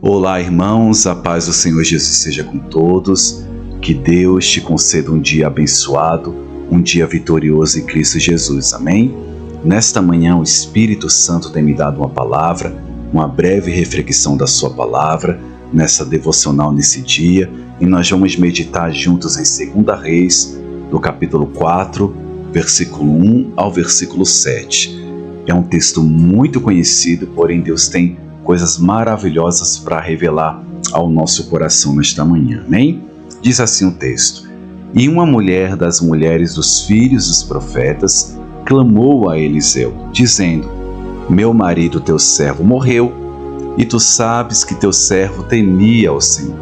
Olá, irmãos, a paz do Senhor Jesus seja com todos. Que Deus te conceda um dia abençoado, um dia vitorioso em Cristo Jesus. Amém? Nesta manhã, o Espírito Santo tem me dado uma palavra, uma breve reflexão da sua palavra, nessa devocional nesse dia, e nós vamos meditar juntos em 2 Reis, do capítulo 4, versículo 1 ao versículo 7. É um texto muito conhecido, porém Deus tem coisas maravilhosas para revelar ao nosso coração nesta manhã, amém? Diz assim o texto: E uma mulher das mulheres dos filhos dos profetas clamou a Eliseu, dizendo: Meu marido, teu servo, morreu, e tu sabes que teu servo temia ao Senhor.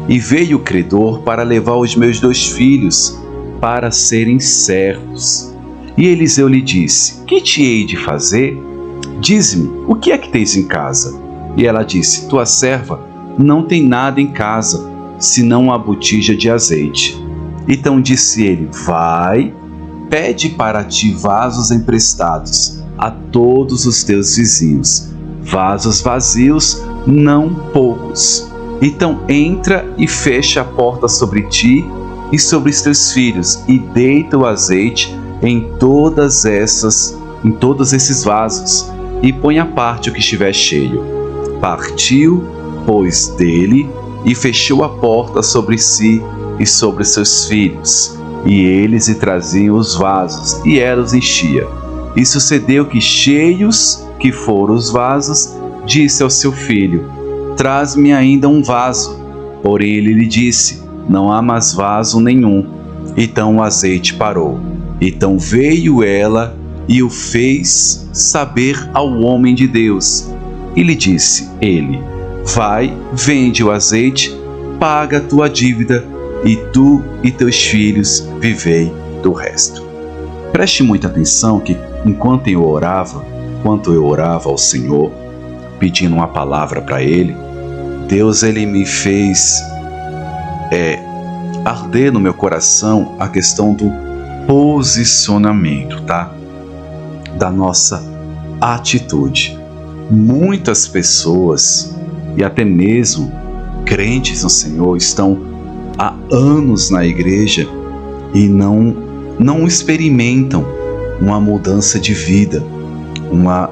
E veio o credor para levar os meus 2 filhos para serem servos. E Eliseu lhe disse: Que te hei de fazer? Dize-me, o que é que tens em casa? E ela disse: Tua serva não tem nada em casa, senão uma botija de azeite. Então disse ele: Vai, pede para ti vasos emprestados a todos os teus vizinhos, vasos vazios, não poucos. Então entra e fecha a porta sobre ti e sobre os teus filhos, e deita o azeite em todos esses vasos, e põe à parte o que estiver cheio. Partiu, pois, dele, e fechou a porta sobre si e sobre seus filhos. E eles lhe traziam os vasos, e ela os enchia. E sucedeu que, cheios que foram os vasos, disse ao seu filho: Traz-me ainda um vaso. Porém ele lhe disse: Não há mais vaso nenhum. Então o azeite parou. Então veio ela e o fez saber ao homem de Deus. E lhe disse ele: Vai, vende o azeite, paga a tua dívida, e tu e teus filhos vivei do resto. Preste muita atenção que enquanto eu orava ao Senhor, pedindo uma palavra para Ele, Deus ele me fez arder no meu coração a questão do posicionamento, tá? Da nossa atitude. Muitas pessoas, e até mesmo crentes no Senhor, estão há anos na igreja e não experimentam uma mudança de vida, uma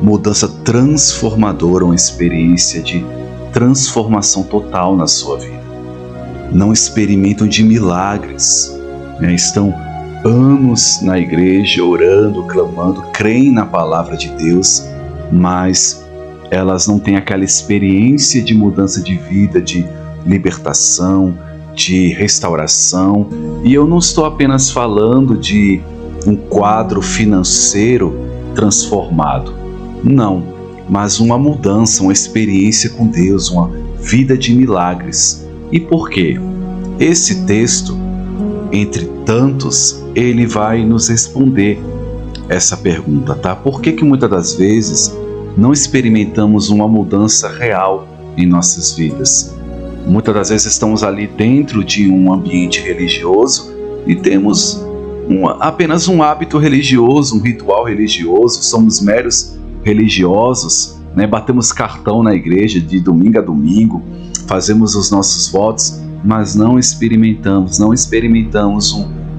mudança transformadora, uma experiência de transformação total na sua vida. Não experimentam de milagres, né? Estão anos na igreja, orando, clamando, creem na palavra de Deus, mas elas não têm aquela experiência de mudança de vida, de libertação, de restauração. E eu não estou apenas falando de um quadro financeiro transformado, não, mas uma mudança, uma experiência com Deus, uma vida de milagres. E por quê? Esse texto, entre tantos, ele vai nos responder essa pergunta, tá? Por que muitas das vezes não experimentamos uma mudança real em nossas vidas? Muitas das vezes estamos ali dentro de um ambiente religioso e temos apenas um hábito religioso, um ritual religioso, somos meros religiosos, né? Batemos cartão na igreja de domingo a domingo, fazemos os nossos votos, mas não experimentamos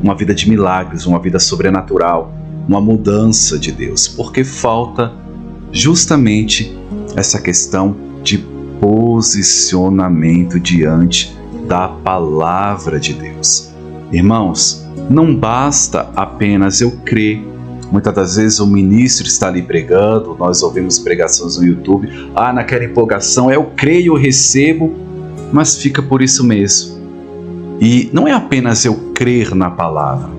uma vida de milagres, uma vida sobrenatural, uma mudança de Deus, porque falta justamente essa questão de posicionamento diante da palavra de Deus. Irmãos, não basta apenas eu crer. Muitas das vezes o ministro está ali pregando, nós ouvimos pregações no YouTube, naquela empolgação, eu creio, eu recebo, mas fica por isso mesmo. E não é apenas eu crer na palavra,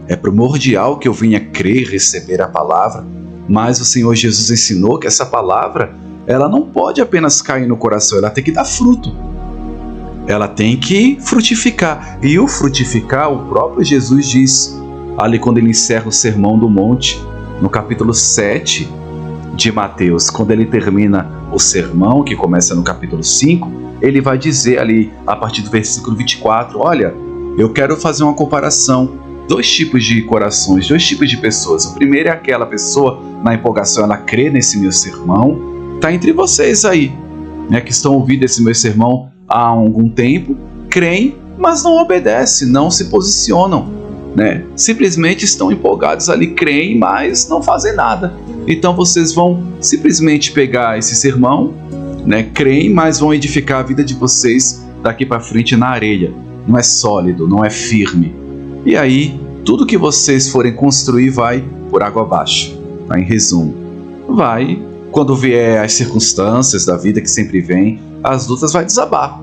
é primordial que eu venha crer, receber a palavra, mas o Senhor Jesus ensinou que essa palavra, ela não pode apenas cair no coração, ela tem que dar fruto. Ela tem que frutificar. E o frutificar, o próprio Jesus diz, ali quando ele encerra o Sermão do Monte, no capítulo 7 de Mateus, quando ele termina o sermão, que começa no capítulo 5, ele vai dizer ali, a partir do versículo 24, olha, eu quero fazer uma comparação. 2 tipos de corações, 2 tipos de pessoas. O primeiro é aquela pessoa, na empolgação, ela crê nesse meu sermão, está entre vocês aí. né, que estão ouvindo esse meu sermão há algum tempo, creem, mas não obedecem, não se posicionam, né? Simplesmente estão empolgados ali, creem, mas não fazem nada. Então vocês vão simplesmente pegar esse sermão, né, creem, mas vão edificar a vida de vocês daqui para frente na areia. Não é sólido, não é firme. E aí, tudo que vocês forem construir vai por água abaixo. Tá? Em resumo, vai, quando vier as circunstâncias da vida que sempre vem, as lutas vai desabar.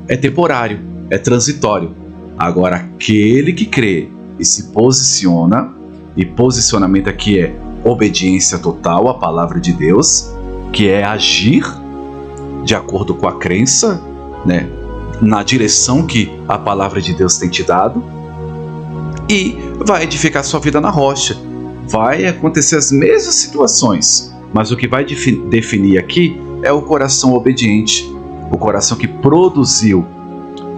É temporário, é transitório. Agora, aquele que crê e se posiciona, e posicionamento aqui é obediência total à palavra de Deus, que é agir de acordo com a crença, né, na direção que a palavra de Deus tem te dado, e vai edificar sua vida na rocha. Vai acontecer as mesmas situações, mas o que vai definir aqui é o coração obediente, o coração que produziu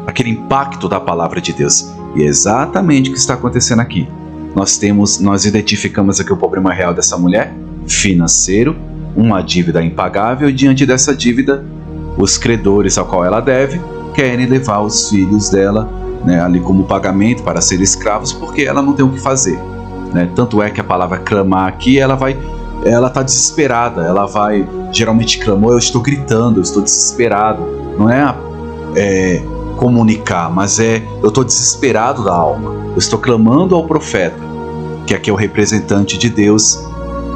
aquele impacto da palavra de Deus. E é exatamente o que está acontecendo aqui. Nós identificamos aqui o problema real dessa mulher, financeiro, uma dívida impagável, e diante dessa dívida, os credores ao qual ela deve querem levar os filhos dela, né, ali como pagamento para serem escravos, porque ela não tem o que fazer, né? Tanto é que a palavra clamar aqui, ela está desesperada, geralmente clamou, eu estou gritando, eu estou desesperado, não é comunicar, mas eu estou desesperado da alma, eu estou clamando ao profeta, que aqui é o representante de Deus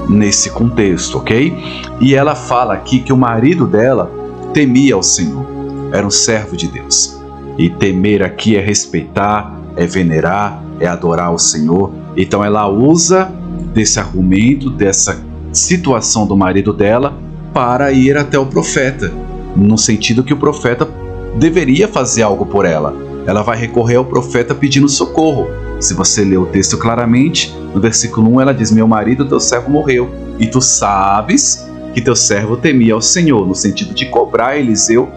nesse contexto, ok? E ela fala aqui que o marido dela temia ao Senhor, era um servo de Deus. E temer aqui é respeitar, é venerar, é adorar o Senhor. Então ela usa desse argumento, dessa situação do marido dela, para ir até o profeta, no sentido que o profeta deveria fazer algo por ela. Ela vai recorrer ao profeta pedindo socorro. Se você ler o texto claramente, no versículo 1 ela diz: meu marido, teu servo, morreu, e tu sabes que teu servo temia ao Senhor, no sentido de cobrar a Eliseu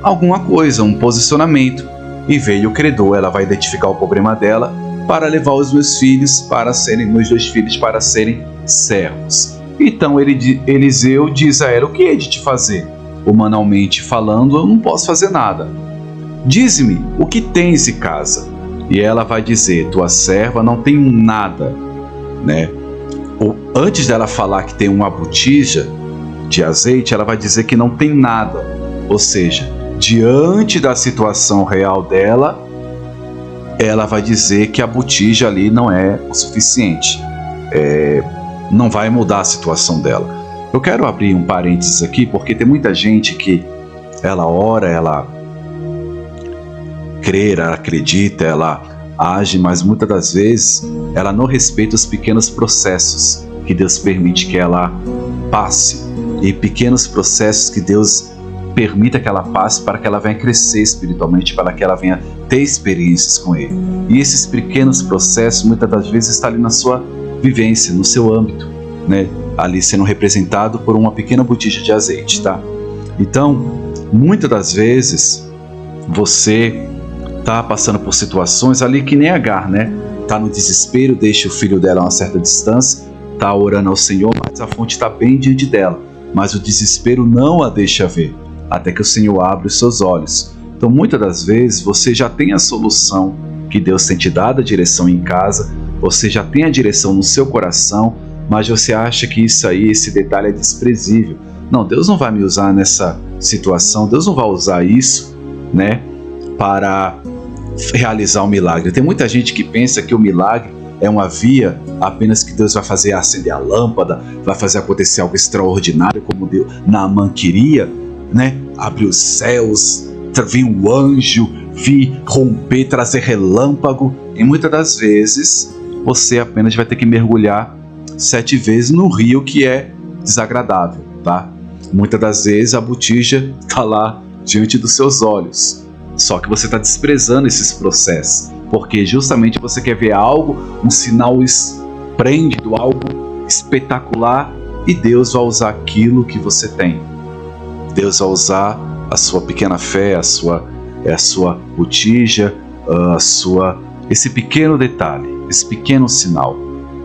alguma coisa, um posicionamento. E veio o credor, ela vai identificar o problema dela para levar os meus dois filhos para serem servos. Então Eliseu diz a ela: o que hei de te fazer? Humanamente falando, eu não posso fazer nada. Dize-me o que tens em casa. E ela vai dizer: tua serva não tem nada, né? Antes dela falar que tem uma botija de azeite, ela vai dizer que não tem nada. Ou seja, diante da situação real dela, ela vai dizer que a botija ali não é o suficiente. Não vai mudar a situação dela. Eu quero abrir um parênteses aqui, porque tem muita gente que ela ora, ela crê, ela acredita, ela age, mas muitas das vezes ela não respeita os pequenos processos que Deus permite que ela passe, e pequenos processos que Deus permita que ela passe para que ela venha crescer espiritualmente, para que ela venha ter experiências com Ele. E esses pequenos processos muitas das vezes estão ali na sua vivência, no seu âmbito, né? Ali sendo representado por uma pequena botija de azeite, tá? Então, muitas das vezes você tá passando por situações ali que nem Agar, né? Tá no desespero, deixa o filho dela a uma certa distância, tá orando ao Senhor, mas a fonte está bem diante dela, mas o desespero não a deixa ver, até que o Senhor abre os seus olhos. Então, muitas das vezes você já tem a solução que Deus tem te dado, a direção em casa, você já tem a direção no seu coração, mas você acha que isso aí, esse detalhe é desprezível. Não, Deus não vai me usar nessa situação, Deus não vai usar isso, né, para realizar um milagre. Tem muita gente que pensa que o milagre é uma via apenas que Deus vai fazer acender a lâmpada, vai fazer acontecer algo extraordinário, como Naamã queria, né? Abrir os céus, vir um anjo, vir romper, trazer relâmpago. E muitas das vezes você apenas vai ter que mergulhar 7 vezes no rio que é desagradável, tá? Muitas das vezes a botija está lá diante dos seus olhos, só que você está desprezando esses processos, porque justamente você quer ver algo, um sinal esplêndido, algo espetacular, e Deus vai usar aquilo que você tem. Deus vai usar a sua pequena fé, a sua botija, esse pequeno detalhe, esse pequeno sinal,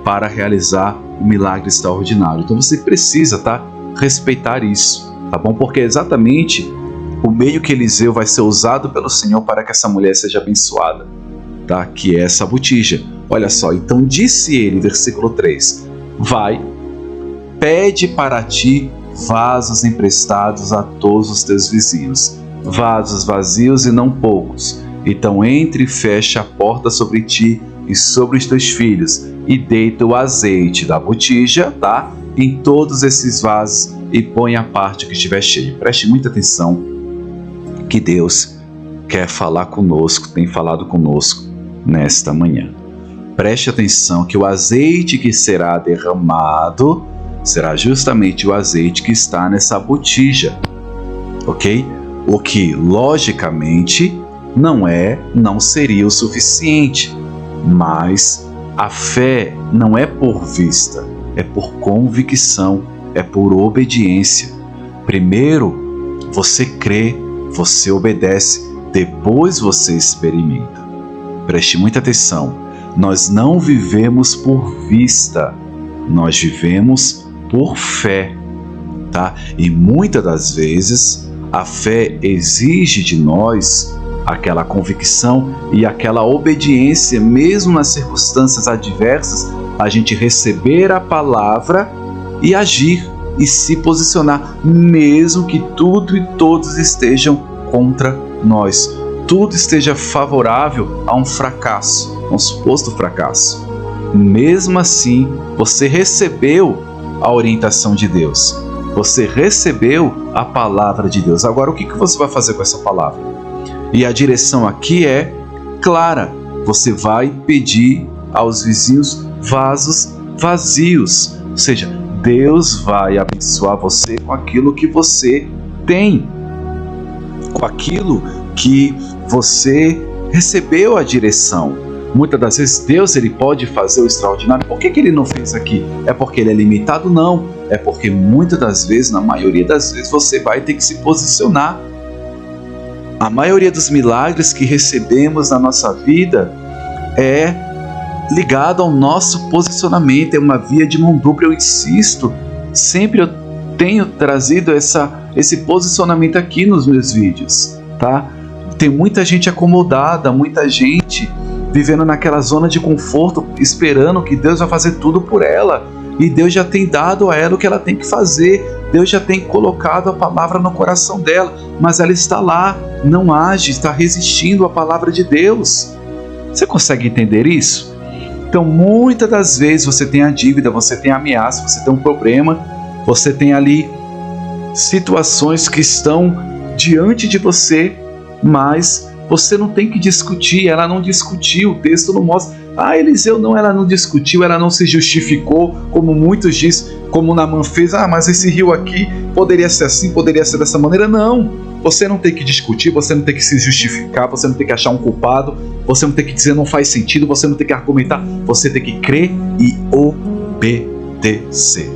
para realizar um milagre extraordinário. Então você precisa, tá, respeitar isso, tá bom? Porque é exatamente o meio que Eliseu vai ser usado pelo Senhor para que essa mulher seja abençoada, tá? Que é essa botija. Olha só, então disse ele, versículo 3, vai, pede para ti vasos emprestados a todos os teus vizinhos, vasos vazios e não poucos. Então entre e fecha a porta sobre ti e sobre os teus filhos, e deita o azeite da botija, tá? Em todos esses vasos, e põe a parte que estiver cheia. Preste muita atenção, que Deus quer falar conosco, tem falado conosco nesta manhã. Preste atenção que o azeite que será derramado será justamente o azeite que está nessa botija, ok? O que, logicamente, não seria o suficiente, mas a fé não é por vista, é por convicção, é por obediência. Primeiro você crê, você obedece, depois você experimenta. Preste muita atenção, nós não vivemos por vista, nós vivemos por fé, tá? E muitas das vezes a fé exige de nós aquela convicção e aquela obediência, mesmo nas circunstâncias adversas, a gente receber a palavra e agir e se posicionar, mesmo que tudo e todos estejam contra nós, tudo esteja favorável a um fracasso, a um suposto fracasso. Mesmo assim, você recebeu a orientação de Deus, você recebeu a palavra de Deus. Agora, o que você vai fazer com essa palavra? E a direção aqui é clara, você vai pedir aos vizinhos vasos vazios, ou seja, Deus vai abençoar você com aquilo que você tem, com aquilo que você recebeu a direção. Muitas das vezes Deus ele pode fazer o extraordinário. Por que ele não fez aqui? É porque ele é limitado? Não. É porque muitas das vezes, na maioria das vezes, você vai ter que se posicionar. A maioria dos milagres que recebemos na nossa vida é ligado ao nosso posicionamento, é uma via de mão dupla. Eu insisto, sempre eu tenho trazido esse posicionamento aqui nos meus vídeos, tá? Tem muita gente acomodada, muita gente vivendo naquela zona de conforto, esperando que Deus vai fazer tudo por ela, e Deus já tem dado a ela o que ela tem que fazer, Deus já tem colocado a palavra no coração dela, mas ela está lá, não age, está resistindo à palavra de Deus. Você consegue entender isso? Então, muitas das vezes você tem a dívida, você tem a ameaça, você tem um problema, você tem ali situações que estão diante de você, mas você não tem que discutir, ela não discutiu, o texto não mostra. Eliseu não, ela não discutiu, ela não se justificou, como muitos dizem, como Naamã fez, mas esse rio aqui poderia ser assim, poderia ser dessa maneira. Não, você não tem que discutir, você não tem que se justificar, você não tem que achar um culpado, você não tem que dizer não faz sentido, você não tem que argumentar, você tem que crer e obedecer.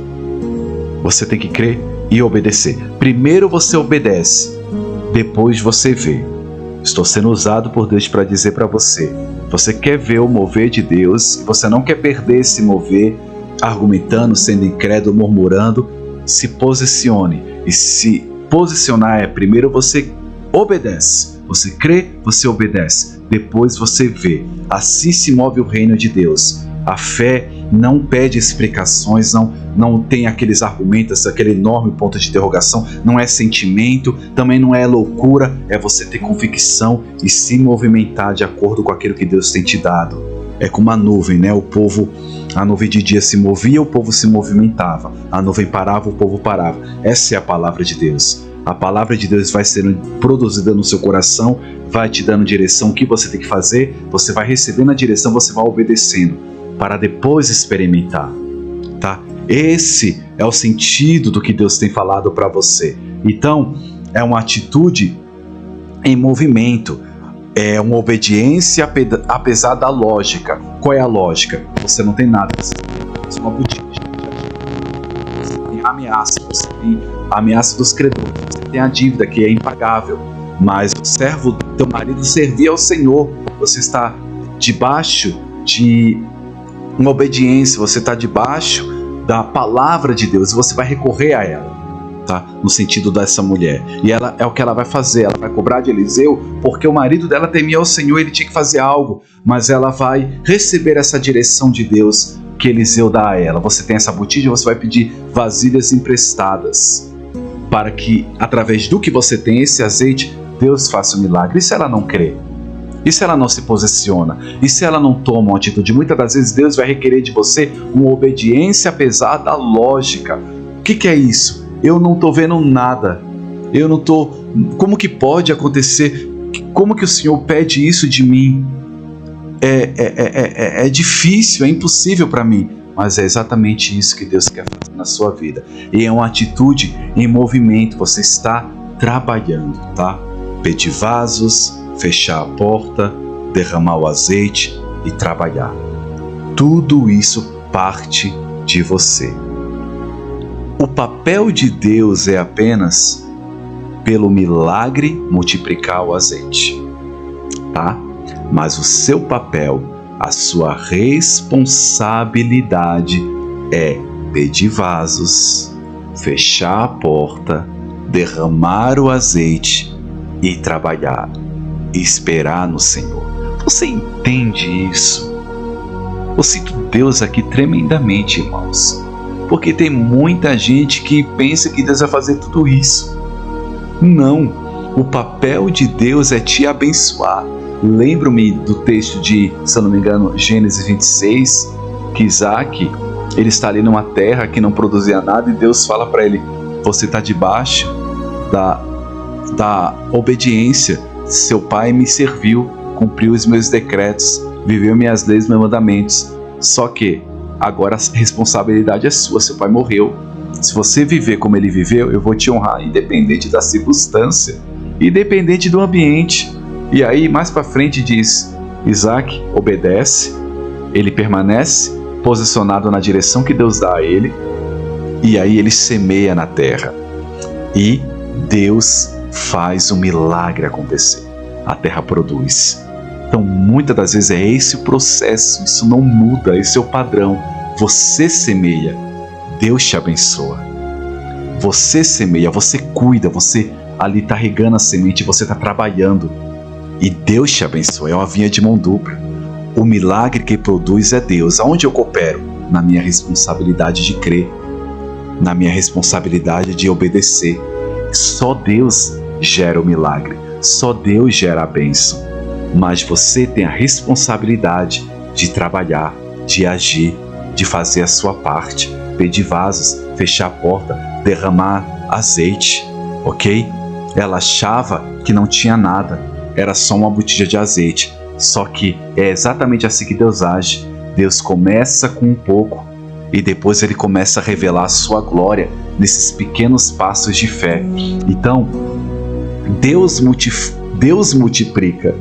Você tem que crer e obedecer. Primeiro você obedece, depois você vê. Estou sendo usado por Deus para dizer para você, você quer ver o mover de Deus, você não quer perder esse mover, argumentando, sendo incrédulo, murmurando, se posicione. E se posicionar é primeiro você obedece, você crê, você obedece, depois você vê. Assim se move o reino de Deus. A fé não pede explicações, não tem aqueles argumentos, aquele enorme ponto de interrogação, não é sentimento, também não é loucura, é você ter convicção e se movimentar de acordo com aquilo que Deus tem te dado. É como a nuvem, né? A nuvem de dia se movia, o povo se movimentava, a nuvem parava, o povo parava. Essa é a palavra de Deus. A palavra de Deus vai sendo produzida no seu coração, vai te dando direção, o que você tem que fazer, você vai recebendo a direção, você vai obedecendo, para depois experimentar, tá? Esse é o sentido do que Deus tem falado para você. Então, é uma atitude em movimento, é uma obediência apesar da lógica. Qual é a lógica? Você não tem nada, você tem uma botija, você tem ameaça, você tem a ameaça dos credores, você tem a dívida que é impagável, mas o servo do teu marido servia ao Senhor, você está debaixo de uma obediência, você está debaixo da palavra de Deus e você vai recorrer a ela. tá? No sentido dessa mulher. E ela é o que ela vai fazer, ela vai cobrar de Eliseu, porque o marido dela temia o Senhor, ele tinha que fazer algo, mas ela vai receber essa direção de Deus que Eliseu dá a ela. Você tem essa botija, você vai pedir vasilhas emprestadas, para que, através do que você tem, esse azeite, Deus faça o milagre. E se ela não crê? E se ela não se posiciona? E se ela não toma uma atitude? Muitas das vezes Deus vai requerer de você uma obediência apesar da lógica. O que é isso? Eu não estou vendo nada. Eu não estou... Como que pode acontecer? Como que o Senhor pede isso de mim? É difícil, é impossível para mim. Mas é exatamente isso que Deus quer fazer na sua vida. E é uma atitude em movimento. Você está trabalhando, tá? Pedir vasos, fechar a porta, derramar o azeite e trabalhar. Tudo isso parte de você. O papel de Deus é apenas, pelo milagre, multiplicar o azeite, tá? Mas o seu papel, a sua responsabilidade é pedir vasos, fechar a porta, derramar o azeite e trabalhar. Esperar no Senhor. Você entende isso? Eu sinto Deus aqui tremendamente, irmãos, porque tem muita gente que pensa que Deus vai fazer tudo isso. Não, o papel de Deus é te abençoar. Lembro-me do texto de, se eu não me engano, Gênesis 26, que Isaac, ele está ali numa terra que não produzia nada e Deus fala para ele: você está debaixo da obediência. Seu pai me serviu, cumpriu os meus decretos, viveu minhas leis e meus mandamentos. Só que agora a responsabilidade é sua, seu pai morreu. Se você viver como ele viveu, eu vou te honrar, independente da circunstância, independente do ambiente. E aí, mais para frente diz, Isaac obedece, ele permanece posicionado na direção que Deus dá a ele, e aí ele semeia na terra. E Deus faz o milagre acontecer. A terra produz. Então, muitas das vezes é esse o processo, isso não muda, esse é o padrão. Você semeia, Deus te abençoa. Você semeia, você cuida, você ali está regando a semente, você está trabalhando e Deus te abençoa. É uma vinha de mão dupla. O milagre que produz é Deus. Aonde eu coopero? Na minha responsabilidade de crer, na minha responsabilidade de obedecer. Só Deus gera o milagre, só Deus gera a bênção, mas você tem a responsabilidade de trabalhar, de agir, de fazer a sua parte, pedir vasos, fechar a porta, derramar azeite, ok? Ela achava que não tinha nada, era só uma botija de azeite, só que é exatamente assim que Deus age. Deus começa com um pouco e depois ele começa a revelar a sua glória nesses pequenos passos de fé. Então, Deus multiplica,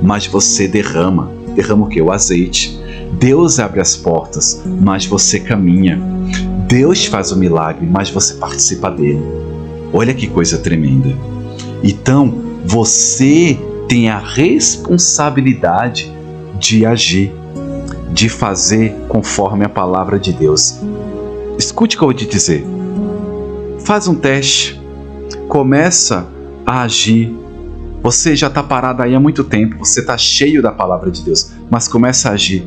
mas você derrama o que? O azeite. Deus abre as portas, mas você caminha. Deus faz o milagre, mas você participa dele. Olha que coisa tremenda. Então, você tem a responsabilidade de agir, de fazer conforme a palavra de Deus. Escute o que eu vou te dizer. Faz um teste, começa a agir. Você já está parado aí há muito tempo, você está cheio da palavra de Deus, mas começa a agir.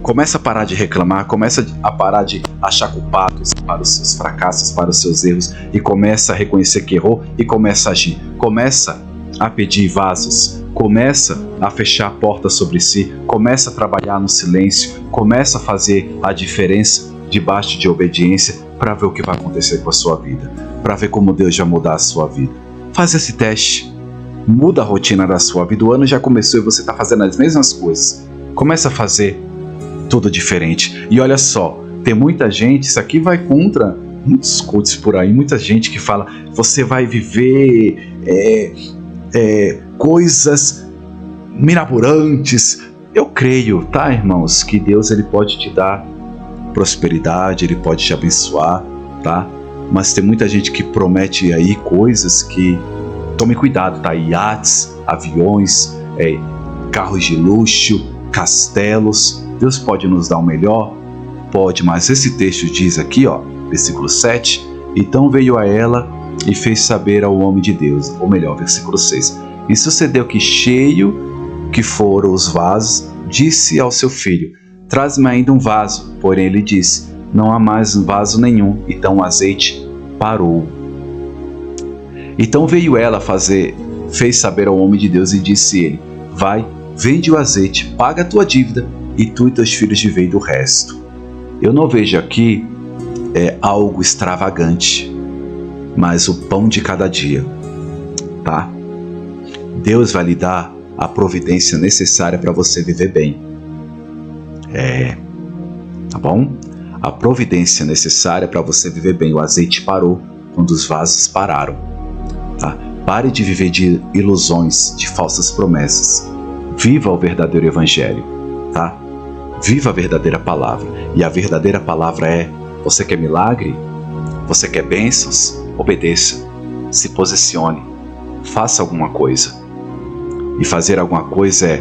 Começa a parar de reclamar, começa a parar de achar culpados para os seus fracassos, para os seus erros, e começa a reconhecer que errou e começa a agir. Começa a pedir vasos, começa a fechar a porta sobre si, começa a trabalhar no silêncio, começa a fazer a diferença debaixo de obediência para ver o que vai acontecer com a sua vida, para ver como Deus vai mudar a sua vida. Faz esse teste, muda a rotina da sua vida. O ano já começou e você está fazendo as mesmas coisas. Começa a fazer tudo diferente. E olha só, tem muita gente, isso aqui vai contra muitos coaches por aí, muita gente que fala, você vai viver coisas mirabolantes. Eu creio, tá, irmãos, que Deus ele pode te dar prosperidade, ele pode te abençoar, tá? Mas tem muita gente que promete aí coisas que, tome cuidado, tá? Iates, aviões, carros de luxo, castelos. Deus pode nos dar o melhor? Pode, mas esse texto diz aqui, ó, versículo 7, Então veio a ela e fez saber ao homem de Deus, ou melhor, versículo 6. E sucedeu que, cheio que foram os vasos, disse ao seu filho: traz-me ainda um vaso. Porém ele disse: não há mais vaso nenhum. Então o azeite parou. Então veio ela fez saber ao homem de Deus e disse ele: vai, vende o azeite, paga a tua dívida, e tu e teus filhos vivei do resto. Eu não vejo aqui algo extravagante, mas o pão de cada dia, tá? Deus vai lhe dar a providência necessária para você viver bem. Tá bom? A providência necessária para você viver bem. O azeite parou quando os vasos pararam, tá? Pare de viver de ilusões, de falsas promessas. Viva o verdadeiro evangelho, tá? Viva a verdadeira palavra. E a verdadeira palavra é: você quer milagre? Você quer bênçãos? Obedeça. Se posicione. Faça alguma coisa. E fazer alguma coisa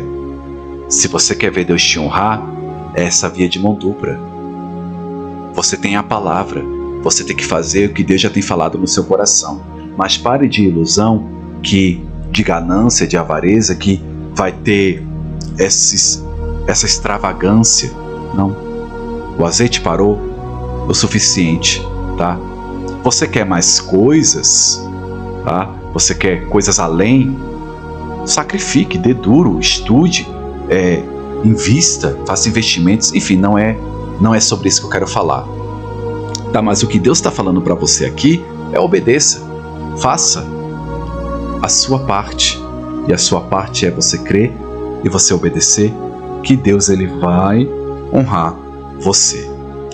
se você quer ver Deus te honrar, é essa via de mão dupla. Você tem a palavra. Você tem que fazer o que Deus já tem falado no seu coração. Mas pare de ilusão, de ganância, de avareza, que vai ter essa extravagância. Não. O azeite parou o suficiente, tá? Você quer mais coisas, tá? Você quer coisas além? Sacrifique, dê duro, estude, invista, faça investimentos. Enfim, não é sobre isso que eu quero falar, tá? Mas o que Deus está falando para você aqui é: obedeça, faça a sua parte. E a sua parte é você crer e você obedecer, que Deus ele vai honrar você,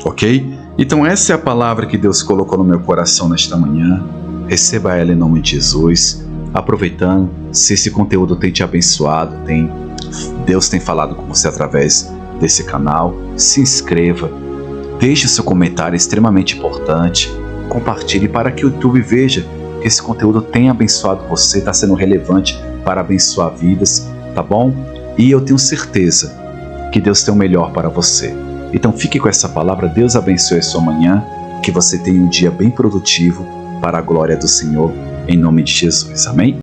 ok? Então essa é a palavra que Deus colocou no meu coração nesta manhã. Receba ela em nome de Jesus. Aproveitando, se esse conteúdo tem te abençoado, Deus tem falado com você através desse canal, se inscreva, deixe o seu comentário, é extremamente importante, compartilhe para que o YouTube veja que esse conteúdo tem abençoado você, está sendo relevante para abençoar vidas, tá bom? E eu tenho certeza que Deus tem o melhor para você. Então fique com essa palavra. Deus abençoe a sua manhã, que você tenha um dia bem produtivo para a glória do Senhor, em nome de Jesus. Amém?